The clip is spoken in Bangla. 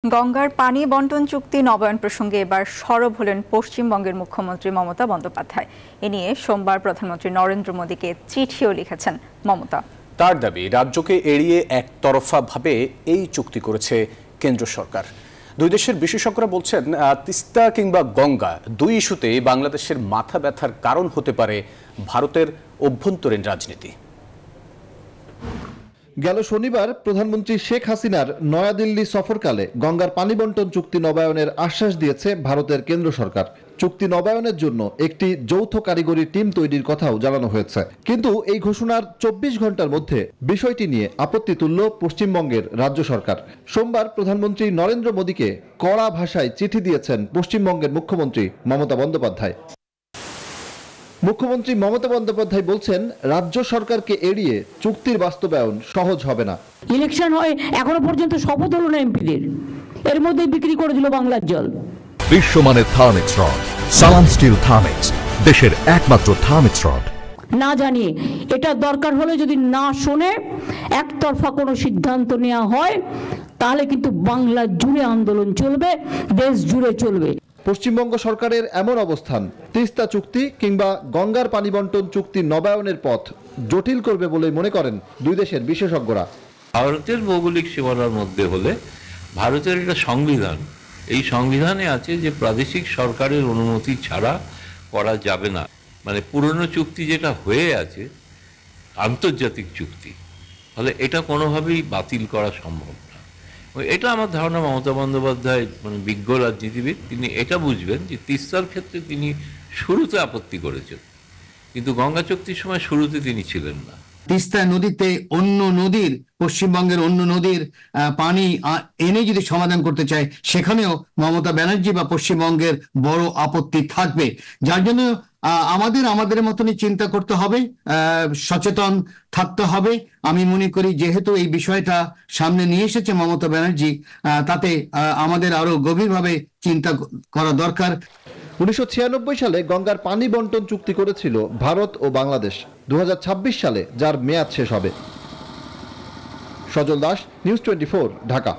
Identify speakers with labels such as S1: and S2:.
S1: গঙ্গার পানি বন্টন চুক্তি নবায়ন প্রসঙ্গে এবার সরব হলেন পশ্চিমবঙ্গের মুখ্যমন্ত্রী মমতা বন্দ্যোপাধ্যায়। এ নিয়ে সোমবার প্রধানমন্ত্রী নরেন্দ্র মোদীকে চিঠিও লিখেছেন মমতা।
S2: তার দাবি, রাজ্যকে এড়িয়ে একতরফাভাবে এই চুক্তি করেছে কেন্দ্র সরকার। দুই দেশের বিশেষজ্ঞরা বলছেন, তিস্তা কিংবা গঙ্গা দুই ইস্যুতেই বাংলাদেশের মাথা ব্যথার কারণ হতে পারে ভারতের অভ্যন্তরীণ রাজনীতি।
S3: গেল শনিবার প্রধানমন্ত্রী শেখ হাসিনার নয়াদিল্লি সফরকালে গঙ্গার পানি বন্টন চুক্তি নবায়নের আশ্বাস দিয়েছে ভারতের কেন্দ্র সরকার। চুক্তি নবায়নের জন্য একটি যৌথ কারিগরি টিম তৈরির কথাও জানানো হয়েছে। কিন্তু এই ঘোষণার ২৪ ঘন্টার মধ্যে বিষয়টি নিয়ে আপত্তি তুলল পশ্চিমবঙ্গের রাজ্য সরকার। সোমবার প্রধানমন্ত্রী নরেন্দ্র মোদীকে কড়া ভাষায় চিঠি দিয়েছেন পশ্চিমবঙ্গের মুখ্যমন্ত্রী মমতা বন্দ্যোপাধ্যায়। মুখ্যমন্ত্রী মমতা বন্দ্যোপাধ্যায় বলছেন, রাজ্য সরকারকে এড়িয়ে চুক্তির বাস্তবায়ন সহজ হবে না।
S4: ইলেকশন হয়ে এখনো পর্যন্ত শপথ হলো না এমপিদের, এর মধ্যে বিক্রি করে দিল বাংলার জল।
S5: বিশ্বমানের থার্মিক্স রড, সালাম স্টিল থার্মিক্স, দেশের একমাত্র থার্মিক্স রড।
S4: না জানিয়ে এটা দরকার হলে যদি না শুনে একতরফা কোনো সিদ্ধান্ত নেওয়া হয়, তাহলে কিন্তু বাংলা জুড়ে আন্দোলন চলবে, দেশ জুড়ে চলবে।
S3: পশ্চিমবঙ্গ সরকারের এমন অবস্থান তিস্তা চুক্তি কিংবা গঙ্গার পানি বন্টন চুক্তি নবায়নের পথ জটিল করবে বলে মনে করেন দুই দেশের বিশেষজ্ঞরা।
S6: ভারতের ভৌগোলিক সীমানার মধ্যে হলে ভারতের একটা সংবিধান, এই সংবিধানে আছে যে প্রাদেশিক সরকারের অনুমতি ছাড়া করা যাবে না। মানে পুরনো চুক্তি যেটা হয়ে আছে আন্তর্জাতিক চুক্তি, ফলে এটা কোনোভাবেই বাতিল করা সম্ভব না। এটা আমার ধারণা মমতা বন্দ্যোপাধ্যায় বিজ্ঞ রাজনীতিবিদ, তিনি এটা বুঝবেন যে তিস্তার ক্ষেত্রে তিনি শুরুতে আপত্তি করেছেন, কিন্তু গঙ্গা চুক্তির সময় শুরুতে তিনি ছিলেন না।
S7: তিস্তা নদীতে অন্য নদীর, পশ্চিমবঙ্গের অন্য নদীর পানি এনে যদি সমাধান করতে চায়, সেখানেও মমতা ব্যানার্জি বা পশ্চিমবঙ্গের বড় আপত্তি থাকবে। যার জন্য আমাদের মতনই চিন্তা করতে হবে, সচেতন থাকতে হবে। আমি মনে করি যেহেতু এই বিষয়টা সামনে নিয়ে এসেছে মমতা ব্যানার্জি, তাতে আমাদের আরো গভীরভাবে চিন্তা করা দরকার।
S3: ১৯৯৬ সালে গঙ্গার পানি বন্টন চুক্তি করেছিল ভারত ও বাংলাদেশ। ২০২৬ সালে যার মেয়াদ শেষ হবে। সজল দাস, নিউজ 24, ঢাকা।